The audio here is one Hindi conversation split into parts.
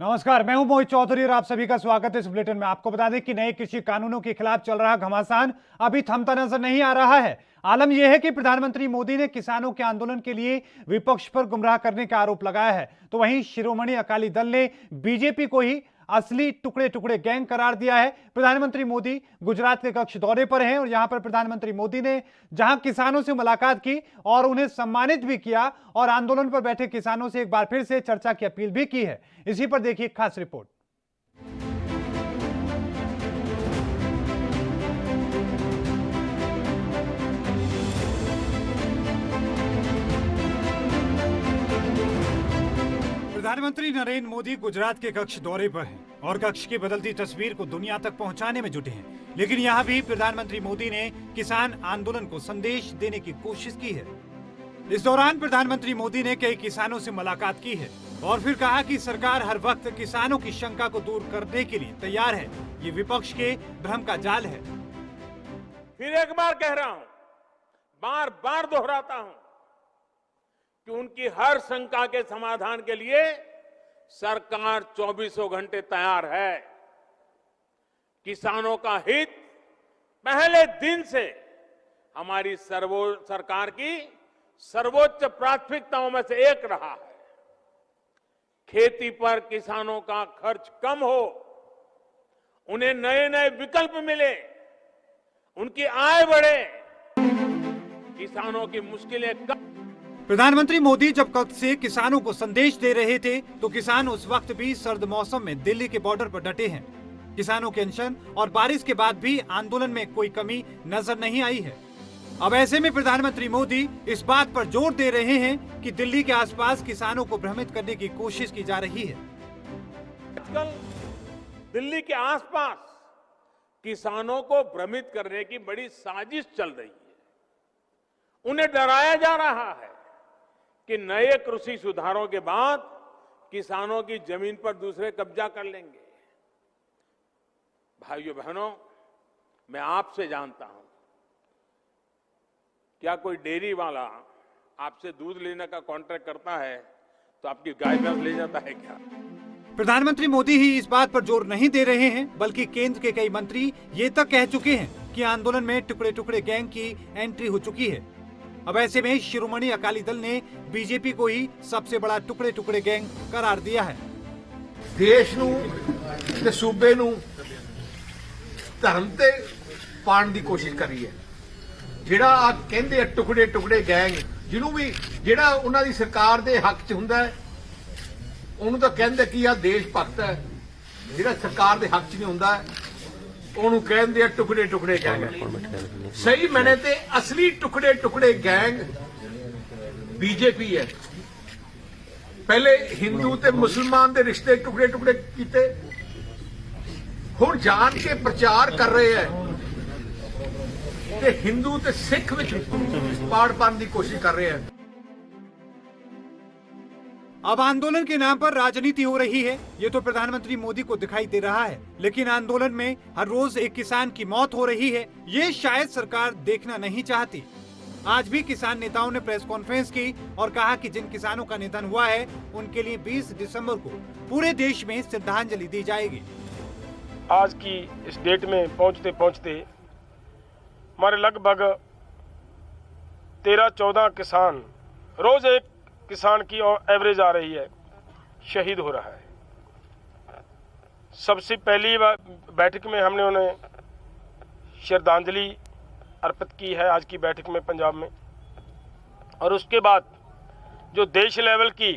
नमस्कार, मैं हूं मोहित चौधरी और आप सभी का स्वागत है इस बुलेटिन में। आपको बता दें कि नए कृषि कानूनों के खिलाफ चल रहा घमासान अभी थमता नजर नहीं आ रहा है। आलम यह है कि प्रधानमंत्री मोदी ने किसानों के आंदोलन के लिए विपक्ष पर गुमराह करने का आरोप लगाया है, तो वहीं शिरोमणि अकाली दल ने बीजेपी को ही असली टुकड़े टुकड़े गैंग करार दिया है। प्रधानमंत्री मोदी गुजरात के कक्ष दौरे पर हैं और यहां पर प्रधानमंत्री मोदी ने जहां किसानों से मुलाकात की और उन्हें सम्मानित भी किया और आंदोलन पर बैठे किसानों से एक बार फिर से चर्चा की अपील भी की है। इसी पर देखिए खास रिपोर्ट। प्रधानमंत्री नरेंद्र मोदी गुजरात के कक्ष दौरे पर हैं और कक्ष की बदलती तस्वीर को दुनिया तक पहुंचाने में जुटे हैं। लेकिन यहाँ भी प्रधानमंत्री मोदी ने किसान आंदोलन को संदेश देने की कोशिश की है। इस दौरान प्रधानमंत्री मोदी ने कई किसानों से मुलाकात की है और फिर कहा कि सरकार हर वक्त किसानों की शंका को दूर करने के लिए तैयार है। ये विपक्ष के भ्रम का जाल है। फिर एक बार कह रहा हूं, बार बार दोहराता हूं कि उनकी हर शंका के समाधान के लिए सरकार 24 घंटे तैयार है। किसानों का हित पहले दिन से हमारी सरकार की सर्वोच्च प्राथमिकताओं में से एक रहा है। खेती पर किसानों का खर्च कम हो, उन्हें नए नए विकल्प मिले, उनकी आय बढ़े, किसानों की मुश्किलें कम। प्रधानमंत्री मोदी जब कक्ष से किसानों को संदेश दे रहे थे तो किसान उस वक्त भी सर्द मौसम में दिल्ली के बॉर्डर पर डटे हैं। किसानों के अनशन और बारिश के बाद भी आंदोलन में कोई कमी नजर नहीं आई है। अब ऐसे में प्रधानमंत्री मोदी इस बात पर जोर दे रहे हैं कि दिल्ली के आसपास किसानों को भ्रमित करने की कोशिश की जा रही है। आजकल दिल्ली के आसपास किसानों को भ्रमित करने की बड़ी साजिश चल रही है। उन्हें डराया जा रहा है कि नए कृषि सुधारों के बाद किसानों की जमीन पर दूसरे कब्जा कर लेंगे। भाइयों बहनों, मैं आपसे जानता हूं, क्या कोई डेयरी वाला आपसे दूध लेने का कॉन्ट्रैक्ट करता है तो आपकी गाय भैंस ले जाता है क्या? प्रधानमंत्री मोदी ही इस बात पर जोर नहीं दे रहे हैं, बल्कि केंद्र के कई मंत्री ये तक कह चुके हैं कि आंदोलन में टुकड़े टुकड़े गैंग की एंट्री हो चुकी है। अब ऐसे में शिरोमणि अकाली दल ने बीजेपी को ही सबसे बड़ा टुकड़े टुकड़े गैंग करार दिया है। देश नूं ते सूबे नूं धर्म ते पाण दी कोशिश कर रही है। ਜਿਹੜਾ ਆ ਕਹਿੰਦੇ ਆ ਟੁਕੜੇ ਟੁਕੜੇ ਗੈਂਗ, ਜਿਹਨੂੰ ਵੀ ਜਿਹੜਾ ਉਹਨਾਂ ਦੀ ਸਰਕਾਰ ਦੇ ਹੱਕ 'ਚ ਹੁੰਦਾ ਹੈ ਉਹਨੂੰ ਤਾਂ ਕਹਿੰਦੇ ਕੀ ਆ ਦੇਸ਼ ਭਗਤ ਹੈ, ਜਿਹੜਾ ਸਰਕਾਰ ਦੇ ਹੱਕ 'ਚ ਨਹੀਂ ਹੁੰਦਾ ਉਹਨੂੰ ਕਹਿੰਦੇ ਆ ਟੁਕੜੇ ਟੁਕੜੇ ਗੈਂਗ। ਸਹੀ ਮੈਨੇ ਤੇ ਅਸਲੀ ਟੁਕੜੇ ਟੁਕੜੇ ਗੈਂਗ ਬੀਜੇਪੀ ਹੈ। ਪਹਿਲੇ ਹਿੰਦੂ ਤੇ ਮੁਸਲਮਾਨ ਦੇ ਰਿਸ਼ਤੇ ਟੁਕੜੇ ਟੁਕੜੇ ਕੀਤੇ, ਹੁਣ ਜਾਣ ਕੇ ਪ੍ਰਚਾਰ ਕਰ ਰਹੇ ਹੈ हिंदू ते सिख विच पाड़ पाने की कोशिश कर रहे हैं। अब आंदोलन के नाम पर राजनीति हो रही है, ये तो प्रधानमंत्री मोदी को दिखाई दे रहा है। लेकिन आंदोलन में हर रोज एक किसान की मौत हो रही है, ये शायद सरकार देखना नहीं चाहती। आज भी किसान नेताओं ने प्रेस कॉन्फ्रेंस की और कहा कि जिन किसानों का निधन हुआ है उनके लिए 20 दिसंबर को पूरे देश में श्रद्धांजलि दी जाएगी। आज की इस डेट में पहुंचते पहुंचते हमारे लगभग 13-14 किसान, रोज एक किसान की एवरेज आ रही है, शहीद हो रहा है। सबसे पहली बैठक में हमने उन्हें श्रद्धांजलि अर्पित की है आज की बैठक में पंजाब में, और उसके बाद जो देश लेवल की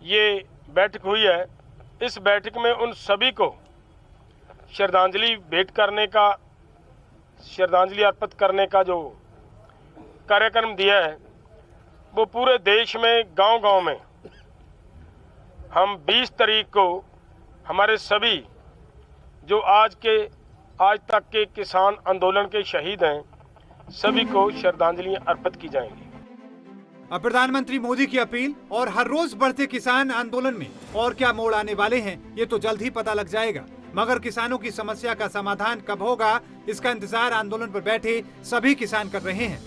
ये बैठक हुई है, इस बैठक में उन सभी को श्रद्धांजलि भेंट करने का, श्रद्धांजलि अर्पित करने का जो कार्यक्रम दिया है वो पूरे देश में गांव-गांव में हम 20 तारीख को हमारे सभी जो आज तक के किसान आंदोलन के शहीद हैं सभी को श्रद्धांजलि अर्पित की जाएंगी। अब प्रधानमंत्री मोदी की अपील और हर रोज बढ़ते किसान आंदोलन में और क्या मोड़ आने वाले हैं ये तो जल्द ही पता लग जाएगा। मगर किसानों की समस्या का समाधान कब होगा इसका इंतजार आंदोलन पर बैठे सभी किसान कर रहे हैं।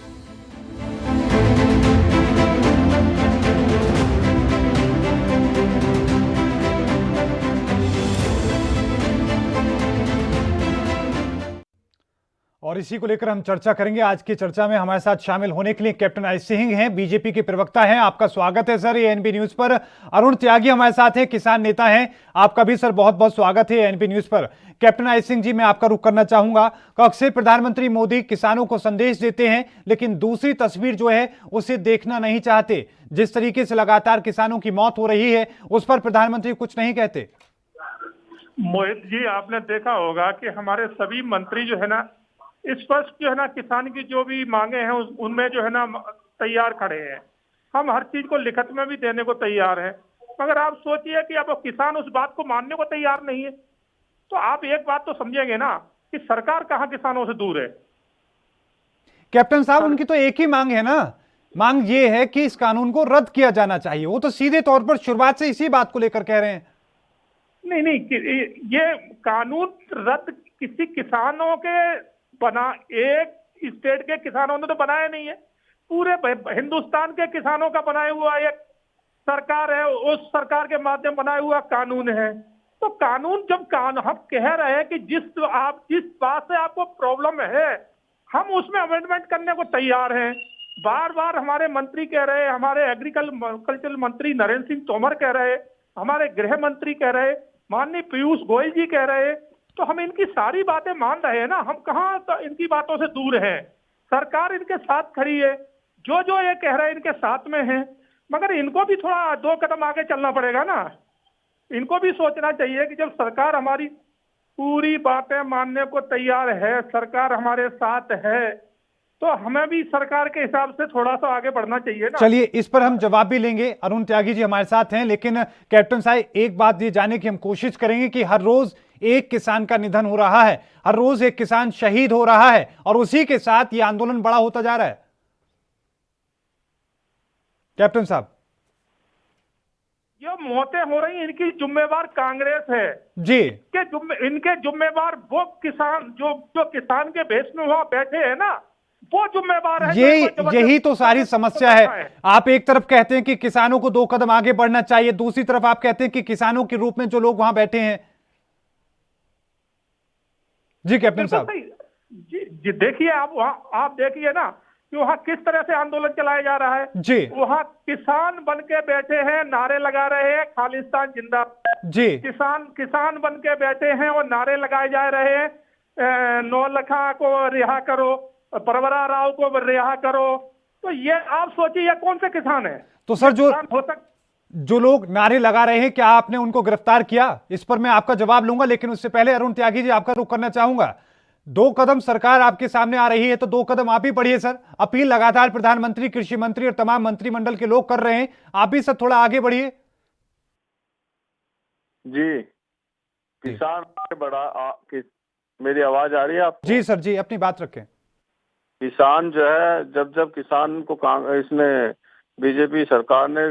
और इसी को लेकर हम चर्चा करेंगे। आज की चर्चा में हमारे साथ शामिल होने के लिए कैप्टन आई सिंह हैं, बीजेपी के प्रवक्ता हैं। आपका स्वागत है सर एएनबी न्यूज पर। अरुण त्यागी हमारे साथ हैं, किसान नेता हैं। आपका भी सर बहुत बहुत स्वागत है एएनबी न्यूज पर। कैप्टन आई सिंह जी, मैं आपका रुख करना चाहूंगा। अक्सर प्रधानमंत्री मोदी किसानों को संदेश देते हैं, लेकिन दूसरी तस्वीर जो है उसे देखना नहीं चाहते। जिस तरीके से लगातार किसानों की मौत हो रही है, उस पर प्रधानमंत्री कुछ नहीं कहते। मोहित जी, आपने देखा होगा कि हमारे सभी मंत्री जो है ना, स्पष्ट जो है ना किसान की जो भी मांगे हैं उनमें जो है ना तैयार खड़े हैं। हम हर चीज को लिखित में भी देने को तैयार हैं, मगर आप सोचिए कि अब किसान उस बात को मानने को तैयार नहीं है। तो आप एक बात तो समझेंगे ना कि सरकार कहाँ किसानों से दूर है। कैप्टन साहब, उनकी तो एक ही मांग है ना, मांग ये है कि इस कानून को रद्द किया जाना चाहिए। वो तो सीधे तौर पर शुरुआत से इसी बात को लेकर कह रहे हैं। नहीं, ये कानून रद्द किसी किसानों के बना, एक स्टेट के किसानों ने तो बनाया नहीं है, पूरे हिंदुस्तान के किसानों का बनाया हुआ एक सरकार है, उस सरकार के माध्यम बनाया हुआ कानून है। तो कानून जब हम कह रहे हैं कि जिस बात से आपको प्रॉब्लम है, हम उसमें अमेंडमेंट करने को तैयार हैं। बार बार हमारे मंत्री कह रहे हैं, हमारे एग्रीकल्चर मंत्री नरेंद्र सिंह तोमर कह रहे, हमारे गृह मंत्री कह रहे, माननीय पीयूष गोयल जी कह रहे, तो हम इनकी सारी बातें मान रहे हैं ना। हम कहाँ तो इनकी बातों से दूर हैं। सरकार इनके साथ खड़ी है, जो जो ये कह रहे हैं इनके साथ में है, मगर इनको भी थोड़ा 2 कदम आगे चलना पड़ेगा ना। इनको भी सोचना चाहिए कि जब सरकार हमारी पूरी बातें मानने को तैयार है, सरकार हमारे साथ है, तो हमें भी सरकार के हिसाब से थोड़ा सा आगे बढ़ना चाहिए ना। चलिए, इस पर हम जवाब भी लेंगे। अरुण त्यागी जी हमारे साथ हैं, लेकिन कैप्टन साहब एक बात ये जानने की हम कोशिश करेंगे कि हर रोज एक किसान का निधन हो रहा है, हर रोज एक किसान शहीद हो रहा है, और उसी के साथ ये आंदोलन बड़ा होता जा रहा है। कैप्टन साहब, जो मौतें हो रही इनकी जिम्मेवार कांग्रेस है जी। इनके जिम्मेवार वो किसान जो किसान के भेष में वहां बैठे हैं ना, वो जिम्मेवार है। यही तो सारी समस्या है। आप एक तरफ कहते हैं कि किसानों को 2 कदम आगे बढ़ना चाहिए, दूसरी तरफ आप कहते हैं कि किसानों के रूप में जो लोग वहां बैठे हैं। जी कैप्टन साहब, जी देखिए, आप देखिए ना कि वहाँ किस तरह से आंदोलन चलाया जा रहा है जी। वहाँ किसान बन के बैठे हैं, नारे लगा रहे हैं खालिस्तान जिंदाबाद जी। किसान बन के बैठे हैं और नारे लगाए जा रहे हैं, नौलखा को रिहा करो, परवरा राव को रिहा करो। तो ये आप सोचिए, ये कौन से किसान है? तो सर, जो लोग नारे लगा रहे हैं, क्या आपने उनको गिरफ्तार किया? इस पर मैं आपका जवाब लूंगा, लेकिन उससे पहले अरुण त्यागी जी, आपका रुख करना चाहूंगा। 2 कदम सरकार आपके सामने आ रही है, तो 2 कदम आप ही बढ़िए सर। अपील लगातार प्रधानमंत्री, कृषि मंत्री और तमाम मंत्रिमंडल के लोग कर रहे हैं, आप भी सर थोड़ा आगे बढ़िए। जी, किसान मेरी आवाज आ रही है आपको? जी सर जी, अपनी बात रखें। किसान जो है, जब किसान को इसने बीजेपी सरकार ने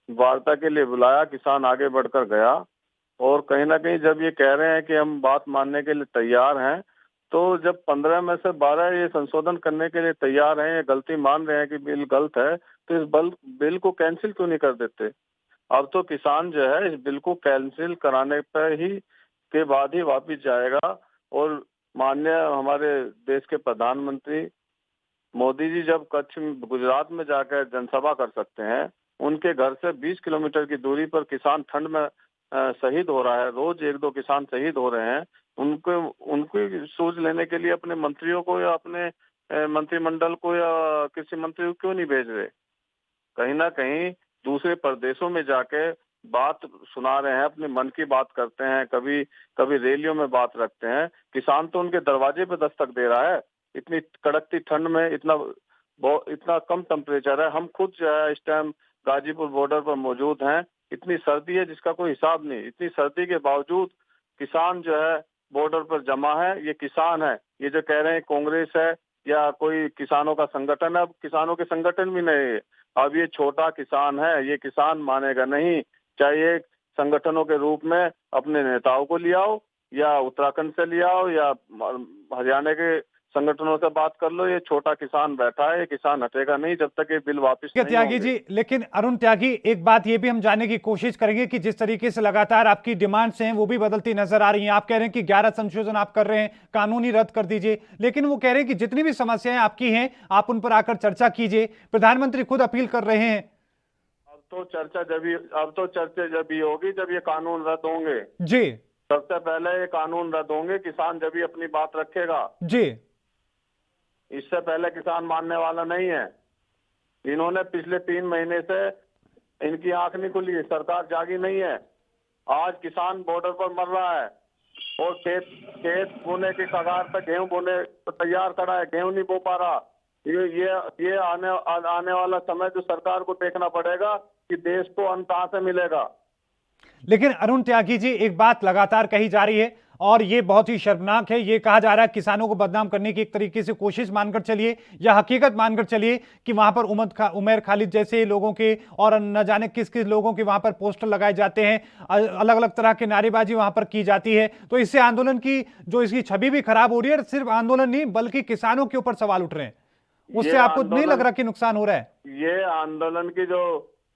वार्ता के लिए बुलाया, किसान आगे बढ़कर गया। और कहीं ना कहीं जब ये कह रहे हैं कि हम बात मानने के लिए तैयार हैं, तो जब 15 में से 12 ये संशोधन करने के लिए तैयार हैं, ये गलती मान रहे हैं कि बिल गलत है, तो इस बिल को कैंसिल क्यों नहीं कर देते? अब तो किसान जो है इस बिल को कैंसिल कराने पर ही के बाद ही वापिस जाएगा। और माननीय हमारे देश के प्रधानमंत्री मोदी जी जब गुजरात में जाकर जनसभा कर सकते हैं, उनके घर से 20 किलोमीटर की दूरी पर किसान ठंड में शहीद हो रहा है, रोज 1-2 किसान शहीद हो रहे हैं, उनकी सूझ लेने के लिए अपने मंत्रियों को या अपने मंत्रिमंडल को या कृषि मंत्री को क्यों नहीं भेज रहे? कहीं ना कहीं दूसरे प्रदेशों में जाके बात सुना रहे हैं, अपने मन की बात करते हैं, कभी रैलियों में बात रखते हैं। किसान तो उनके दरवाजे पे दस्तक दे रहा है। इतनी कड़कती ठंड में इतना कम टेम्परेचर है। हम खुद जो है इस टाइम गाजीपुर बॉर्डर पर मौजूद हैं। इतनी सर्दी है जिसका कोई हिसाब नहीं। इतनी सर्दी के बावजूद किसान जो है बॉर्डर पर जमा है। ये किसान है, ये जो कह रहे हैं कांग्रेस है या कोई किसानों का संगठन है, अब किसानों के संगठन भी नहीं है। अब ये छोटा किसान है, ये किसान मानेगा नहीं। चाहे संगठनों के रूप में अपने नेताओं को ले आओ, या उत्तराखंड से ले आओ, या हरियाणा के संगठनों से बात कर लो, ये छोटा किसान बैठा है, ये किसान हटेगा नहीं जब तक ये बिल वापस ठीक है नहीं त्यागी होंगे। जी, लेकिन अरुण त्यागी, एक बात ये भी हम जानने की कोशिश करेंगे कि जिस तरीके से लगातार आपकी डिमांड्स हैं वो भी बदलती नजर आ रही हैं। आप कह रहे हैं कि 11 संशोधन आप कर रहे हैं, कानूनी रद्द कर दीजिए, लेकिन वो कह रहे हैं कि जितनी भी समस्याएं आपकी हैं आप उन पर आकर चर्चा कीजिए। प्रधानमंत्री खुद अपील कर रहे हैं। अब तो चर्चा जब ही होगी जब ये कानून रद्द होंगे। जी सबसे पहले ये कानून रद्द होंगे, किसान जब ही अपनी बात रखेगा। जी, इससे पहले किसान मानने वाला नहीं है। इन्होंने पिछले 3 महीने से इनकी आंख नहीं खुली, सरकार जागी नहीं है। आज किसान बॉर्डर पर मर रहा है और खेत बोने के कगार पर गेहूं बोने तो तैयार खड़ा है, गेहूं नहीं बो पा रहा। ये आने वाला समय जो सरकार को देखना पड़ेगा कि देश को अन्न कहां से मिलेगा। लेकिन अरुण त्यागी जी, एक बात लगातार कही जा रही है और ये बहुत ही शर्मनाक है। ये कहा जा रहा है किसानों को बदनाम करने की एक तरीके से कोशिश मानकर चलिए या हकीकत मानकर चलिए कि वहां पर उमर खालिद जैसे लोगों के और न जाने किस किस लोगों के वहां पर पोस्टर लगाए जाते हैं, अलग अलग तरह की नारेबाजी वहां पर की जाती है। तो इससे आंदोलन की जो इसकी छवि भी खराब हो रही है। सिर्फ आंदोलन नहीं बल्कि किसानों के ऊपर सवाल उठ रहे हैं। उससे आपको नहीं लग रहा कि नुकसान हो रहा है? ये आंदोलन की जो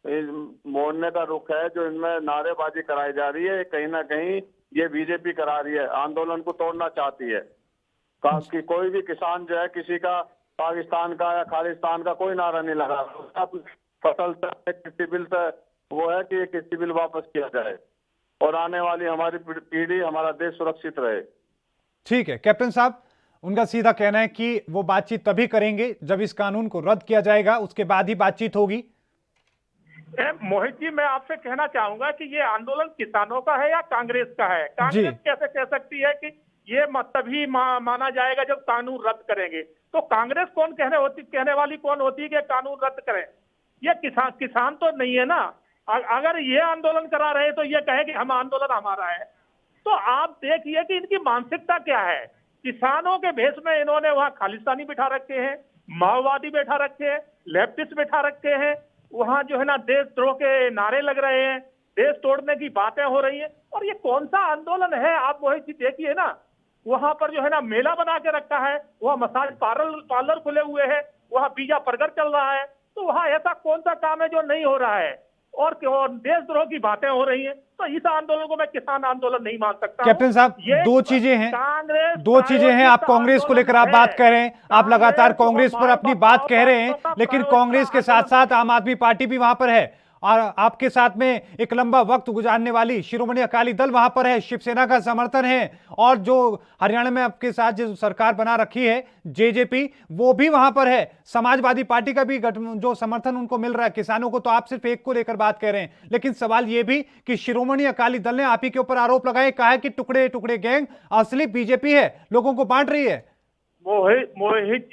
मोड़ने का रुख है, जो इनमें नारेबाजी कराई जा रही है, कहीं ना कहीं ये बीजेपी करा रही है, आंदोलन को तोड़ना चाहती है। कि कोई भी किसान जो है किसी का पाकिस्तान का या खालिस्तान का कोई नारा नहीं लगा। फसल से, कृषि बिल से वो है कि ये कृषि बिल वापस किया जाए और आने वाली हमारी पीढ़ी, हमारा देश सुरक्षित रहे। ठीक है कैप्टन साहब, उनका सीधा कहना है कि वो बातचीत तभी करेंगे जब इस कानून को रद्द किया जाएगा, उसके बाद ही बातचीत होगी। मोहित जी, मैं आपसे कहना चाहूंगा कि ये आंदोलन किसानों का है या कांग्रेस का है? कांग्रेस कैसे कह सकती है कि ये तभी माना जाएगा जब कानून रद्द करेंगे? तो कांग्रेस कहने वाली कौन होती है कि कानून रद्द करें? ये किसान तो नहीं है ना। अगर ये आंदोलन करा रहे तो ये कहे कि हम आंदोलन हमारा है। तो आप देखिए कि इनकी मानसिकता क्या है। किसानों के भेष में इन्होंने वहां खालिस्तानी बिठा रखे हैं, माओवादी बैठा रखे हैं, लेफ्टिस्ट बैठा रखे हैं। वहां जो है ना देशद्रोह के नारे लग रहे हैं, देश तोड़ने की बातें हो रही है। और ये कौन सा आंदोलन है? आप मोहित जी देखिए ना, वहां पर जो है ना मेला बना के रखा है, वहां मसाज पार्लर खुले हुए हैं, वहां बीजा बर्गर चल रहा है। तो वहां ऐसा कौन सा काम है जो नहीं हो रहा है? और देशद्रोह की बातें हो रही हैं। तो इस आंदोलन को मैं किसान आंदोलन नहीं मान सकता। कैप्टन साहब, दो चीजें हैं। आप कांग्रेस को लेकर आप बात कर रहे हैं, आप लगातार कांग्रेस पर अपनी बात कह रहे हैं, लेकिन कांग्रेस के साथ साथ आम आदमी पार्टी भी वहां पर है और आपके साथ में एक लंबा वक्त गुजारने वाली शिरोमणि अकाली दल वहां पर है, शिवसेना का समर्थन है और जो हरियाणा में आपके साथ जो सरकार बना रखी है जेजेपी, वो भी वहां पर है। समाजवादी पार्टी का भी जो समर्थन उनको मिल रहा है। किसानों को तो आप सिर्फ एक को लेकर बात कर रहे हैं, लेकिन सवाल यह भी कि शिरोमणि अकाली दल ने आप ही के ऊपर आरोप लगाए, कहा है कि टुकड़े टुकड़े गैंग असली बीजेपी है, लोगों को बांट रही है। मोहित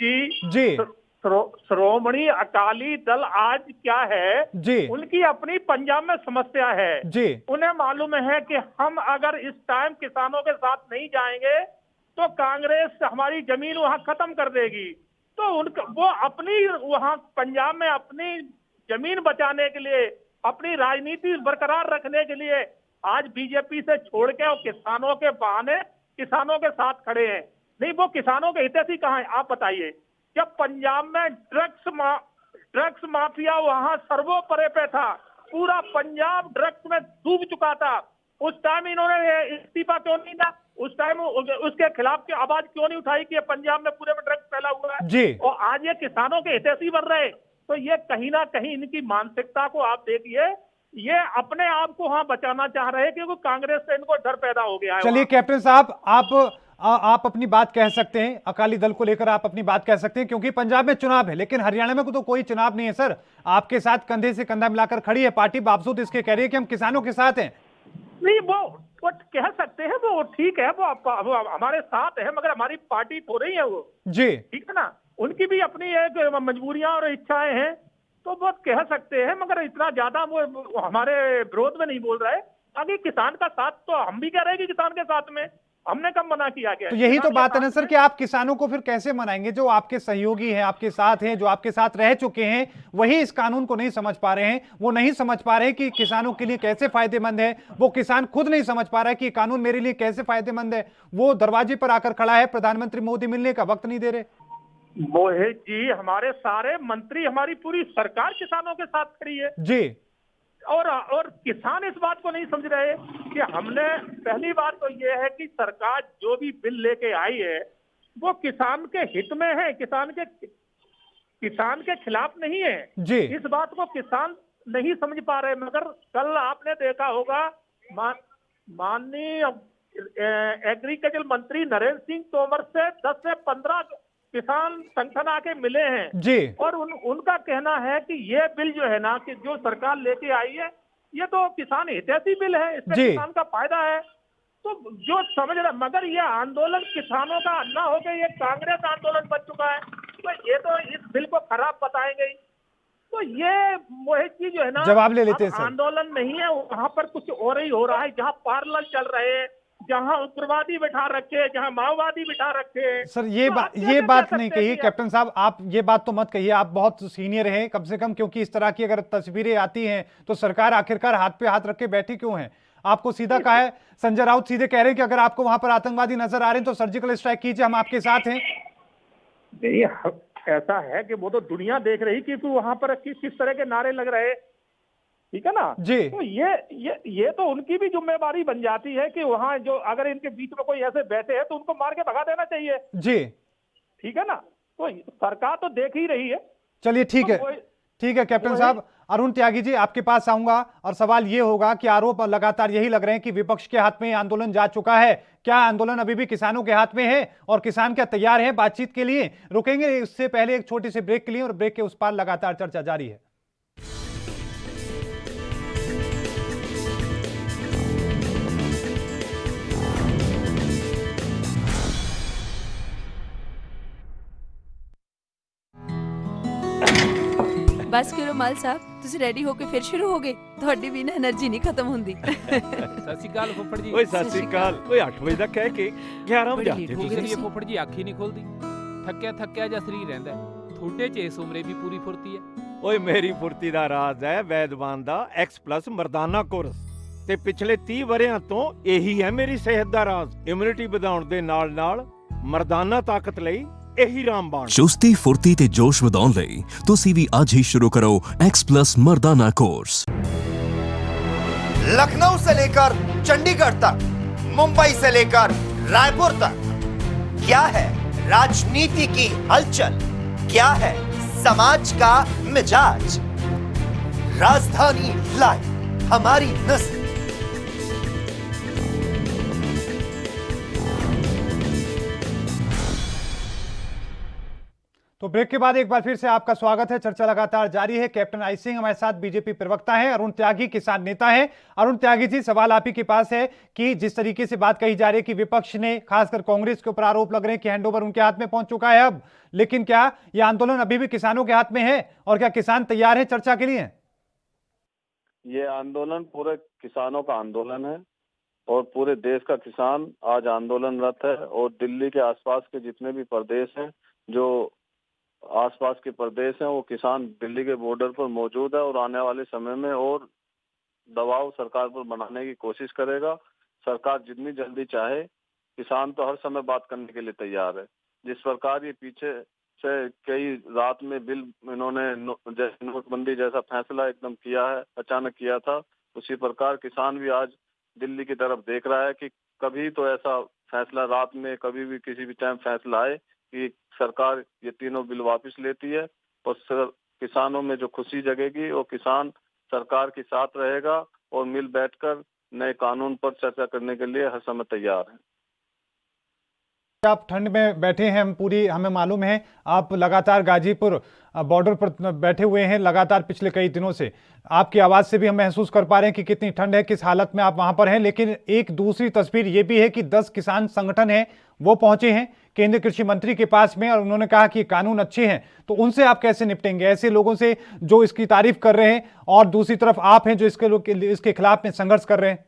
जी, श्रोमणी अकाली दल आज क्या है जी, उनकी अपनी पंजाब में समस्या है जी। उन्हें मालूम है कि हम अगर इस टाइम किसानों के साथ नहीं जाएंगे तो कांग्रेस हमारी जमीन वहां खत्म कर देगी। तो वो अपनी वहां पंजाब में अपनी जमीन बचाने के लिए, अपनी राजनीति बरकरार रखने के लिए आज बीजेपी से छोड़ के और किसानों के बहाने किसानों के साथ खड़े हैं। नहीं, वो किसानों के हितैषी कहाँ है? आप बताइए। जब पंजाब में ड्रग्स माफिया वहां सर्वोपरि पे था, पूरा पंजाब ड्रग्स में डूब चुका था, उस टाइम इन्होंने इस्तीफा क्यों नहीं दिया? उस टाइम उसके खिलाफ की आवाज क्यों नहीं उठाई कि पंजाब में पूरे में ड्रग्स फैला हुआ है जी। और आज ये किसानों के हितैषी बन रहे। तो ये कहीं ना कहीं इनकी मानसिकता को आप देखिए, ये अपने आप को वहां बचाना चाह रहे हैं क्योंकि कांग्रेस से इनको डर पैदा हो गया है। चलिए कैप्टन साहब, आप अपनी बात कह सकते हैं, अकाली दल को लेकर आप अपनी बात कह सकते हैं, क्योंकि पंजाब में चुनाव है, लेकिन हरियाणा में तो कोई चुनाव नहीं है सर। आपके साथ कंधे से कंधा मिलाकर खड़ी है पार्टी, बावजूद इसके कह रही है कि हम किसानों के साथ हैं। नहीं, वो कह सकते हैं, वो ठीक है, वो हमारे साथ है, मगर हमारी पार्टी तो रही है वो जी, ठीक है ना। उनकी भी अपनी एक मजबूरियां और इच्छाएं हैं, तो वो कह सकते हैं, मगर इतना ज्यादा वो हमारे विरोध में नहीं बोल रहे। आगे किसान का साथ तो हम भी कह रहे हैं कि किसान के साथ में, हमने कब मना किया गया? तो यही तो किसान बात के है ना सर कि आप किसानों को फिर कैसे मनाएंगे? जो आपके सहयोगी हैं, आपके साथ हैं, जो आपके साथ रह चुके हैं, वही इस कानून को नहीं समझ पा रहे हैं। वो नहीं समझ पा रहे हैं कि किसानों के लिए कैसे फायदेमंद है। वो किसान खुद नहीं समझ पा रहा है कि कानून मेरे लिए कैसे फायदेमंद है। वो दरवाजे पर आकर खड़ा है, प्रधानमंत्री मोदी मिलने का वक्त नहीं दे रहे। मोहित जी, हमारे सारे मंत्री, हमारी पूरी सरकार किसानों के साथ खड़ी है जी, और किसान इस बात को नहीं समझ रहे कि हमने, पहली बात तो ये है कि सरकार जो भी बिल लेके आई है वो किसान के हित में है, किसान के खिलाफ नहीं है। जी। इस बात को किसान नहीं समझ पा रहे। मगर कल आपने देखा होगा माननीय एग्रीकल्चर मंत्री नरेंद्र सिंह तोमर से 10 से 15 किसान संगठन आके मिले हैं जी। और उनका कहना है कि ये बिल जो है ना, कि जो सरकार लेके आई है, ये तो किसान हितैषी बिल है, इसमें जी। किसान का फायदा है। तो जो समझ रहा, मगर ये आंदोलन किसानों का अन्ना हो गया, ये कांग्रेस आंदोलन बन चुका है, तो ये तो इस बिल को खराब बताएंगे ही। तो ये मोहित जी जो है ना, जवाब ले लेते हैं अब सर। आंदोलन नहीं है, वहां पर कुछ और ही हो रहा है। जहाँ पार्लर चल रहे हैं, जहां उग्रवादी बिठा रखे, जहां माओवादी बिठा रखे। सर ये तो आप ये कैसे बात कह नहीं सकते हैं कही कि कैप्टन साहब, आप ये बात तो मत कहिए। आप बहुत सीनियर हैं कम से कम, क्योंकि इस तरह की अगर तस्वीरें आती हैं तो सरकार आखिरकार हाथ पे हाथ रख के बैठी क्यों है? आपको सीधा कहा है, संजय राउत सीधे कह रहे हैं कि अगर आपको वहां पर आतंकवादी नजर आ रहे हैं तो सर्जिकल स्ट्राइक कीजिए, हम आपके साथ हैं। नहीं, ऐसा है कि वो तो दुनिया देख रही कि वहां पर किस तरह के नारे लग रहे, ठीक है ना जी। तो ये तो उनकी भी जिम्मेवारी बन जाती है कि वहां जो अगर इनके बीच में कोई ऐसे बैठे हैं तो उनको मार के भगा देना चाहिए, जी। ठीक है ना। तो सरकार तो देख ही रही है। चलिए ठीक है, ठीक है कैप्टन साहब। अरुण त्यागी जी, आपके पास आऊंगा और सवाल ये होगा कि आरोप लगातार यही लग रहे हैं कि विपक्ष के हाथ में ये आंदोलन जा चुका है। क्या आंदोलन अभी भी किसानों के हाथ में है और किसान क्या तैयार है बातचीत के लिए? रुकेंगे उससे पहले एक छोटी सी ब्रेक के लिए, और ब्रेक के उस पार लगातार चर्चा जारी है। बस करो माल साहब, ਤੁਸੀਂ ਰੈਡੀ ਹੋ ਕੇ ਫਿਰ ਸ਼ੁਰੂ ਹੋਗੇ। ਤੁਹਾਡੀ ਵੀ ਨਾ એનર્ਜੀ ਨਹੀਂ ਖਤਮ ਹੁੰਦੀ। ਸਤਿ ਸ਼੍ਰੀ ਅਕਾਲ ਫੁੱਫੜ ਜੀ। ਓਏ ਸਤਿ ਸ਼੍ਰੀ ਅਕਾਲ। ਓਏ 8 ਵਜੇ ਦਾ ਕਹਿ ਕੇ 11 ਵਜੇ ਆਤੇ ਹੋ ਗਏ ਤੁਸੀਂ। ਇਹ ਫੁੱਫੜ ਜੀ ਅੱਖ ਹੀ ਨਹੀਂ ਖੁੱਲਦੀ। ਥੱਕਿਆ ਜਿਹਾ ਸਰੀਰ ਰਹਿੰਦਾ। ਤੁਹਾਡੇ 'ਚ ਇਸ ਉਮਰੇ ਵੀ ਪੂਰੀ ਫੁਰਤੀ ਹੈ। ਓਏ ਮੇਰੀ ਫੁਰਤੀ ਦਾ ਰਾਜ਼ ਹੈ ਵੈਦਵਾਨ ਦਾ X+ ਮਰਦਾਨਾ ਕੋਰਸ, ਤੇ ਪਿਛਲੇ 30 ਵਰਿਆਂ ਤੋਂ ਇਹੀ ਹੈ ਮੇਰੀ ਸਿਹਤ ਦਾ ਰਾਜ਼। ਇਮਿਊਨਿਟੀ ਵਧਾਉਣ ਦੇ ਨਾਲ ਮਰਦਾਨਾ ਤਾਕਤ ਲਈ ਇਹੀ ਰਾਮਬਾਣ। ਚੁਸਤੀ ਫੁਰਤੀ ਤੇ ਜੋਸ਼ ਵਧਾਉਣ ਲਈ ਤੁਸੀਂ ਵੀ ਅੱਜ ਹੀ शुरू करो X+ मर्दाना कोर्स। लखनऊ से लेकर चंडीगढ़ तक, मुंबई से लेकर रायपुर तक, क्या है राजनीति की हलचल, क्या है समाज का मिजाज। राजधानी लाइव, हमारी नस्ल। तो ब्रेक के बाद एक बार फिर से आपका स्वागत है। चर्चा लगातार जारी है। कैप्टन आई सिंह हमारे साथ, बीजेपी प्रवक्ता हैं, अरुण त्यागी किसान नेता हैं। अरुण त्यागी जी, सवाल आप ही के पास है कि जिस तरीके से बात कही जा रही है कि विपक्ष ने, खासकर कांग्रेस के ऊपर आरोप लग रहे हैं कि हैंडओवर उनके हाथ में पहुंच चुका है अब, लेकिन क्या यह आंदोलन अभी भी किसानों के हाथ में है और क्या किसान तैयार है चर्चा के लिए? ये आंदोलन पूरे किसानों का आंदोलन है और पूरे देश का किसान आज आंदोलनरत है। और दिल्ली के आसपास के जितने भी प्रदेश हैं, जो आसपास के प्रदेश हैं, वो किसान दिल्ली के बॉर्डर पर मौजूद है और आने वाले समय में और दबाव सरकार पर बनाने की कोशिश करेगा। सरकार जितनी जल्दी चाहे, किसान तो हर समय बात करने के लिए तैयार है। जिस प्रकार ये पीछे से कई रात में बिल इन्होंने नोटबंदी जैसा फैसला एकदम किया है, अचानक किया था, उसी प्रकार किसान भी आज दिल्ली की तरफ देख रहा है कि कभी तो ऐसा फैसला रात में, कभी भी किसी भी टाइम फैसला आए कि सरकार ये तीनों बिल वापस लेती है और किसानों में जो खुशी जगेगी वो किसान सरकार के साथ रहेगा और मिल बैठकर नए कानून पर चर्चा करने के लिए हर समय तैयार है। आप ठंड में बैठे हैं, हमें मालूम है, आप लगातार गाजीपुर बॉर्डर पर बैठे हुए हैं लगातार पिछले कई दिनों से। आपकी आवाज से भी हम महसूस कर पा रहे हैं कि कितनी ठंड है, किस हालत में आप वहां पर हैं। लेकिन एक दूसरी तस्वीर ये भी है कि 10 किसान संगठन हैं, वो पहुंचे हैं केंद्रीय कृषि मंत्री के पास में और उन्होंने कहा कि कानून अच्छे हैं। तो उनसे आप कैसे निपटेंगे, ऐसे लोगों से जो इसकी तारीफ कर रहे हैं और दूसरी तरफ आप हैं जो इसके खिलाफ में संघर्ष कर रहे हैं?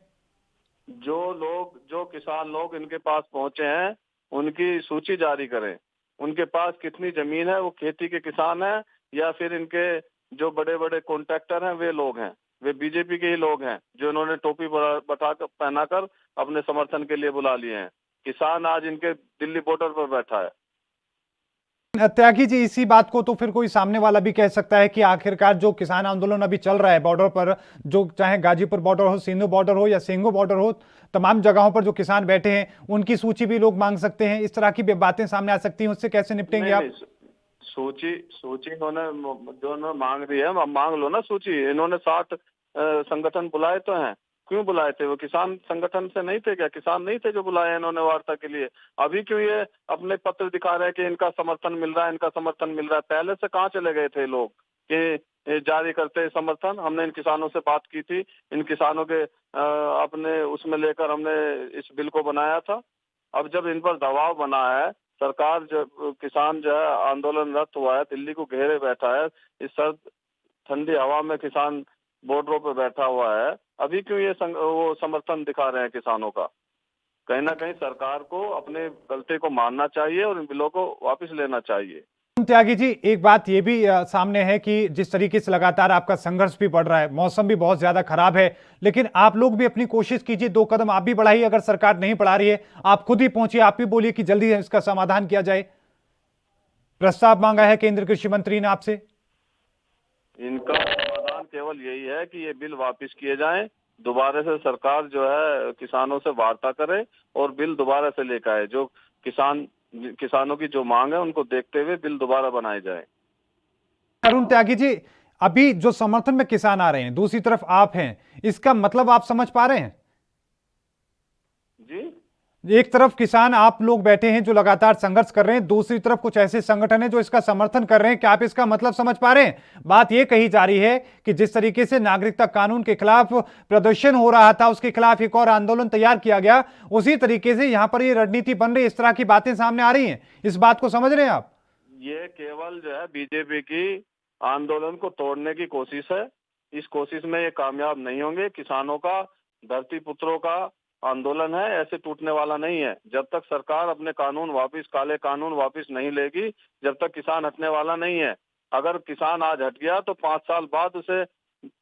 जो किसान लोग इनके पास पहुंचे हैं उनकी सूची जारी करें। उनके पास कितनी जमीन है, वो खेती के किसान हैं या फिर इनके जो बड़े बड़े कॉन्ट्रैक्टर हैं वे लोग हैं, वे बीजेपी के ही लोग हैं जो इन्होंने टोपी पहनाकर अपने समर्थन के लिए बुला लिए हैं। किसान आज इनके दिल्ली बॉर्डर पर बैठा है। त्यागी जी, इसी बात को तो फिर कोई सामने वाला भी कह सकता है कि आखिरकार जो किसान आंदोलन अभी चल रहा है बॉर्डर पर, जो चाहे गाजीपुर बॉर्डर हो, सिंधु बॉर्डर हो या सिंगो बॉर्डर हो, तमाम जगहों पर जो किसान बैठे हैं उनकी सूची भी लोग मांग सकते हैं। इस तरह की बातें सामने आ सकती हैं, उससे कैसे निपटेंगे आप? सूची इन्होंने जो मांग रही है, मांग लो ना सूची। इन्होंने 60 संगठन बुलाए तो हैं, क्यों बुलाए थे? वो किसान संगठन से नहीं थे क्या? किसान नहीं थे जो बुलाए इन्होंने वार्ता के लिए? अभी क्यों ये अपने पत्र दिखा रहे हैं कि इनका समर्थन मिल रहा है, इनका समर्थन मिल रहा है? पहले से कहाँ चले गए थे लोग कि जारी करते समर्थन? हमने इन किसानों से बात की थी, इन किसानों के अपने उसमें लेकर हमने इस बिल को बनाया था। अब जब इन पर दबाव बना है, सरकार जब किसान जो है आंदोलनरत हुआ है, दिल्ली को घेरे बैठा है, इस सर्द ठंडी हवा में किसान बॉर्डरों पर बैठा हुआ है, अभी क्यों ये वो समर्थन दिखा रहे हैं किसानों का? कहीं ना कहीं सरकार को अपने गलती को मानना चाहिए और इन बिलों को वापस लेना चाहिए। त्यागी जी, एक बात ये भी सामने है कि जिस तरीके से लगातार आपका संघर्ष भी बढ़ रहा है, मौसम भी बहुत ज्यादा खराब है, लेकिन आप लोग भी अपनी कोशिश कीजिए, 2 कदम आप भी बढ़ाइए। अगर सरकार नहीं बढ़ा रही है, आप खुद ही पहुंचिए, आप भी बोलिए कि जल्दी इसका समाधान किया जाए। प्रस्ताव मांगा है केंद्रीय कृषि मंत्री ने आपसे। इनका समाधान केवल यही है कि ये बिल वापस किए जाएं, दोबारा से सरकार जो है किसानों से वार्ता करे और बिल दोबारा से लेकर आए। जो किसानों की जो मांग है उनको देखते हुए बिल दोबारा बनाए जाए। अरुण त्यागी जी, अभी जो समर्थन में किसान आ रहे हैं, दूसरी तरफ आप हैं, इसका मतलब आप समझ पा रहे हैं? जी, एक तरफ किसान आप लोग बैठे हैं जो लगातार संघर्ष कर रहे हैं, दूसरी तरफ कुछ ऐसे संगठन हैं जो इसका समर्थन कर रहे हैं। क्या आप इसका मतलब समझ पा रहे हैं? बात यह कही जा रही है कि जिस तरीके से नागरिकता कानून के खिलाफ प्रदर्शन हो रहा था, उसके खिलाफ एक और आंदोलन तैयार किया गया, उसी तरीके से यहां पर ये रणनीति बन रही है, इस तरह की बातें सामने आ रही हैं। इस बात को समझ रहे हैं आप? ये केवल जो है बीजेपी की आंदोलन को तोड़ने की कोशिश है। इस कोशिश में ये कामयाब नहीं होंगे। किसानों का, धरती पुत्रों का आंदोलन है, ऐसे टूटने वाला नहीं है। जब तक सरकार अपने कानून वापस, काले कानून वापस नहीं लेगी, जब तक किसान हटने वाला नहीं है। अगर किसान आज हट गया तो 5 साल बाद उसे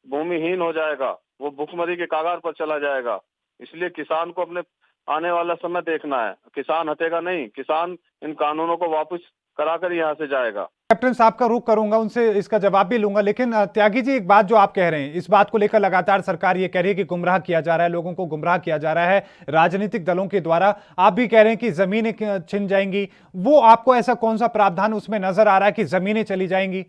भूमिहीन हो जाएगा, वो भुखमरी के कगार पर चला जाएगा। इसलिए किसान को अपने आने वाला समय देखना है। किसान हटेगा नहीं, किसान इन कानूनों को वापस कराकर यहाँ से जाएगा। कैप्टन साहब का रुख करूंगा, उनसे इसका जवाब भी लूंगा, लेकिन त्यागी जी, एक बात जो आप कह रहे हैं, इस बात को लेकर लगातार सरकार ये कह रही है कि गुमराह किया जा रहा है, लोगों को गुमराह किया जा रहा है राजनीतिक दलों के द्वारा। आप भी कह रहे हैं कि जमीनें छिन जाएंगी। वो आपको ऐसा कौन सा प्रावधान उसमें नजर आ रहा है कि जमीनें चली जाएंगी?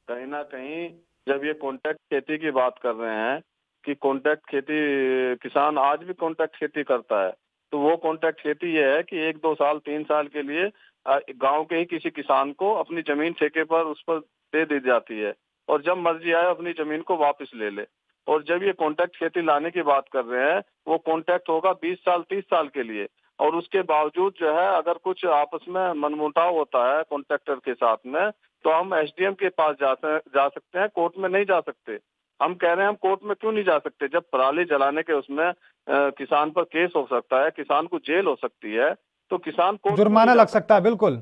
कहीं ना कहीं जब ये कॉन्ट्रैक्ट खेती की बात कर रहे हैं कि कॉन्ट्रैक्ट खेती, किसान आज भी कॉन्ट्रैक्ट खेती करता है, तो वो कॉन्ट्रैक्ट खेती ये है कि 1, 2 साल, 3 साल के लिए गांव के ही किसी किसान को अपनी जमीन ठेके पर उस पर दे दी जाती है और जब मर्जी आए अपनी जमीन को वापस ले ले। और जब ये कॉन्ट्रैक्ट खेती लाने की बात कर रहे हैं, वो कॉन्ट्रैक्ट होगा 20 साल, 30 साल के लिए। और उसके बावजूद जो है अगर कुछ आपस में मनमुटाव होता है कॉन्ट्रैक्टर के साथ में, तो हम एसडीएम के पास जा सकते हैं, कोर्ट में नहीं जा सकते। हम कह रहे हैं हम कोर्ट में क्यों नहीं जा सकते? जब पराली जलाने के उसमें किसान पर केस हो सकता है, किसान को जेल हो सकती है, तो किसान को जुर्माना लग सकता है। बिल्कुल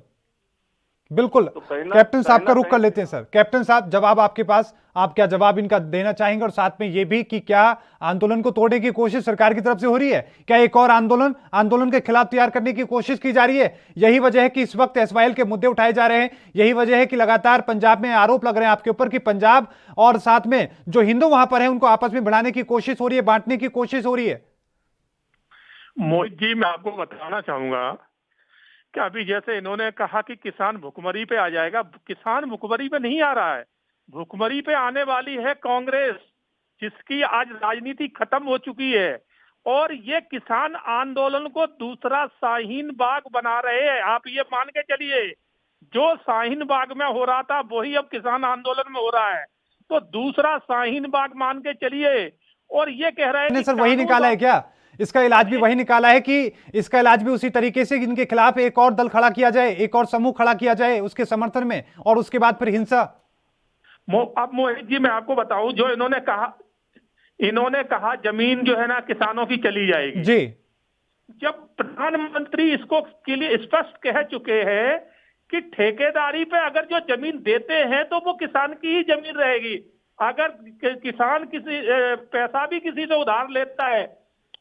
बिल्कुल। तो कैप्टन साहब का रुख कर लेते हैं सर। कैप्टन साहब, जवाब आपके पास, आप क्या जवाब इनका देना चाहेंगे? और साथ में ये भी कि क्या आंदोलन को तोड़ने की कोशिश सरकार की तरफ से हो रही है? क्या एक और आंदोलन के खिलाफ तैयार करने की कोशिश की जा रही है? यही वजह है कि इस वक्त एसवाईएल के मुद्दे उठाए जा रहे हैं, यही वजह है कि लगातार पंजाब में आरोप लग रहे हैं आपके ऊपर कि पंजाब और साथ में जो हिंदू वहां पर है उनको आपस में भिड़ाने की कोशिश हो रही है, बांटने की कोशिश हो रही है। मोहित जी, मैं आपको बताना चाहूंगा कि अभी जैसे इन्होंने कहा कि किसान भुखमरी पे आ जाएगा, किसान भुखमरी पे नहीं आ रहा है। भुखमरी पे आने वाली है कांग्रेस, जिसकी आज राजनीति खत्म हो चुकी है। और ये किसान आंदोलन को दूसरा शाहीन बाग बना रहे हैं। आप ये मान के चलिए, जो शाहीन बाग में हो रहा था वही अब किसान आंदोलन में हो रहा है, तो दूसरा शाहीन बाग मान के चलिए। और ये कह रहे हैं सर वही निकाला है क्या? इसका इलाज भी वही निकाला है कि इसका इलाज भी उसी तरीके से इनके खिलाफ एक और दल खड़ा किया जाए, एक और समूह खड़ा किया जाए उसके समर्थन में, और उसके बाद फिर हिंसा। अब मोहित जी मैं आपको बताऊं, जो इन्होंने कहा, इन्होंने कहा जमीन जो है ना किसानों की चली जाएगी। जी। जब प्रधानमंत्री इसको के लिए स्पष्ट कह चुके हैं कि ठेकेदारी पे अगर जो जमीन देते हैं तो वो किसान की ही जमीन रहेगी। अगर किसान किसी पैसा भी किसी से उधार लेता है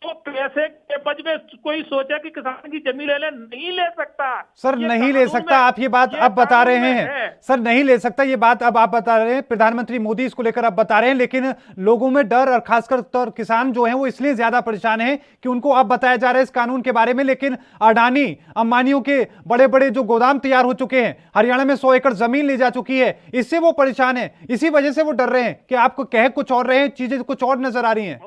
तो पैसे के बज में कोई सोचे कि किसान की जमीन ले ले, नहीं ले सकता सर, नहीं ले सकता। आप ये बात अब बता रहे हैं सर, नहीं ले सकता, ये बात अब आप बता रहे हैं। प्रधानमंत्री मोदी इसको लेकर अब बता रहे हैं, लेकिन लोगों में डर और खासकर तौर किसान जो हैं वो इसलिए ज्यादा परेशान हैं कि उनको अब बताया जा रहा है इस कानून के बारे में। लेकिन अडानी अंबानियों के बड़े बड़े जो गोदाम तैयार हो चुके हैं, हरियाणा में 100 एकड़ जमीन ले जा चुकी है, इससे वो परेशान है। इसी वजह से वो डर रहे हैं कि आपको कह कुछ और रहे हैं, चीजें कुछ और नजर आ रही हैं।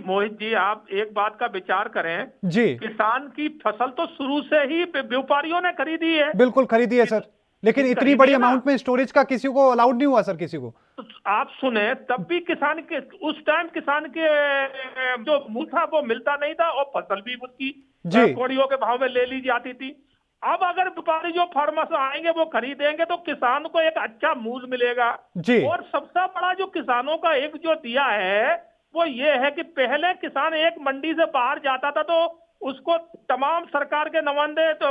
मोहित जी, आप एक बात का विचार करें जी। किसान की फसल तो शुरू से ही व्यापारियों ने खरीदी है। बिल्कुल खरीदी है सर, लेकिन इतनी बड़ी अमाउंट में स्टोरेज का किसी को अलाउड नहीं हुआ सर, किसी को। आप सुने, तब भी किसान के उस टाइम किसान के जो मूल था वो मिलता नहीं था और फसल भी उसकी कौड़ियों के भाव में ले ली जाती थी। अब अगर व्यापारी जो फार्मर्स आएंगे वो खरीदेंगे तो किसान को एक अच्छा मूल्य मिलेगा जी। और सबसे बड़ा जो किसानों का एक जो दिया है वो ये है कि पहले किसान एक मंडी से बाहर जाता था तो उसको तमाम सरकार के नुमाइंदे तो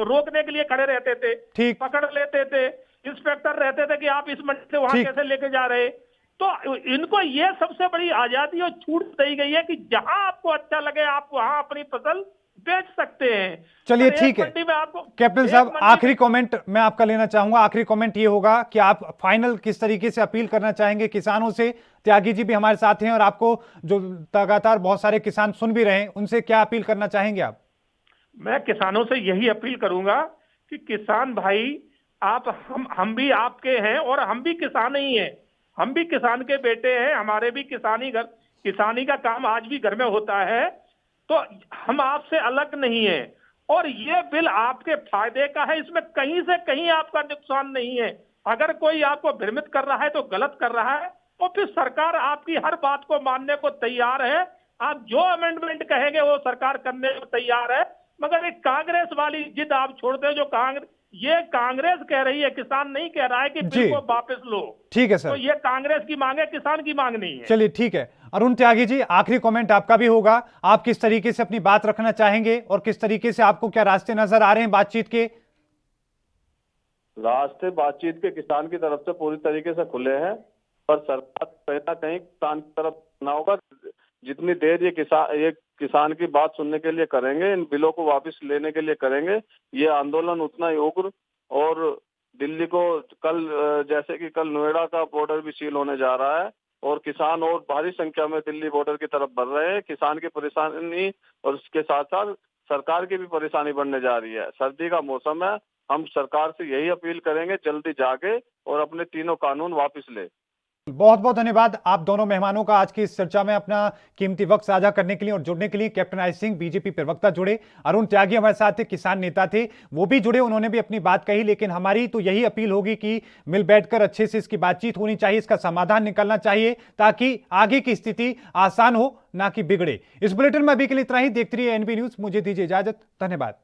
रोकने के लिए खड़े रहते थे, ठीक, पकड़ लेते थे, इंस्पेक्टर रहते थे कि आप इस मंडी से वहां कैसे लेके जा रहे। तो इनको ये सबसे बड़ी आजादी और छूट दी गई है कि जहां आपको अच्छा लगे आप वहां अपनी फसल बेच सकते हैं। चलिए ठीक है कैप्टन साहब, आखिरी कमेंट मैं आपका लेना चाहूंगा। आखिरी कमेंट ये होगा कि आप फाइनल किस तरीके से अपील करना चाहेंगे किसानों से। त्यागी जी भी हमारे साथ हैं और आपको जो लगातार बहुत सारे किसान सुन भी रहे हैं, उनसे क्या अपील करना चाहेंगे आप? मैं किसानों से यही अपील करूंगा कि किसान भाई, आप हम भी आपके हैं और हम भी किसान ही हैं, हम भी किसान के बेटे हैं, हमारे भी किसानी का काम आज भी घर में होता है, तो हम आपसे अलग नहीं है। और ये बिल आपके फायदे का है, इसमें कहीं से कहीं आपका नुकसान नहीं है। अगर कोई आपको भ्रमित कर रहा है तो गलत कर रहा है, और फिर सरकार आपकी हर बात को मानने को तैयार है। आप जो अमेंडमेंट कहेंगे वो सरकार करने को तैयार है, मगर एक कांग्रेस वाली जिद आप छोड़ दे जो कांग्रेस कह रही है, किसान नहीं कह रहा है कि बिल को वापस लो। ठीक है सर, तो ये कांग्रेस की मांग है, किसान की मांग नहीं है। चलिए ठीक है। अरुण त्यागी जी, आखिरी कमेंट आपका भी होगा। आप किस तरीके से अपनी बात रखना चाहेंगे और किस तरीके से आपको क्या रास्ते नजर आ रहे हैं बातचीत के? रास्ते बातचीत के किसान की तरफ से पूरी तरीके से खुले हैं, पर सरकार कहीं ना कहीं किसान की तरफ ना होगा। जितनी देर ये किसान की बात सुनने के लिए करेंगे, इन बिलों को वापस लेने के लिए करेंगे, ये आंदोलन उतना ही उग्र। और दिल्ली को जैसे कि कल नोएडा का बॉर्डर भी सील होने जा रहा है और किसान और भारी संख्या में दिल्ली बॉर्डर की तरफ बढ़ रहे हैं। किसान की परेशानी और उसके साथ साथ सरकार की भी परेशानी बढ़ने जा रही है। सर्दी का मौसम है, हम सरकार से यही अपील करेंगे, जल्दी जागे और अपने तीनों कानून वापस ले। बहुत बहुत धन्यवाद आप दोनों मेहमानों का आज की इस चर्चा में अपना कीमती वक्त साझा करने के लिए और जुड़ने के लिए। कैप्टन आई सिंह बीजेपी प्रवक्ता जुड़े, अरुण त्यागी हमारे साथ थे, किसान नेता थे, वो भी जुड़े, उन्होंने भी अपनी बात कही। लेकिन हमारी तो यही अपील होगी कि मिल बैठकर अच्छे से इसकी बातचीत होनी चाहिए, इसका समाधान निकलना चाहिए ताकि आगे की स्थिति आसान हो ना कि बिगड़े। इस बुलेटिन में अभी के लिए इतना ही। देखते रहिए एनबी न्यूज, मुझे दीजिए इजाजत, धन्यवाद।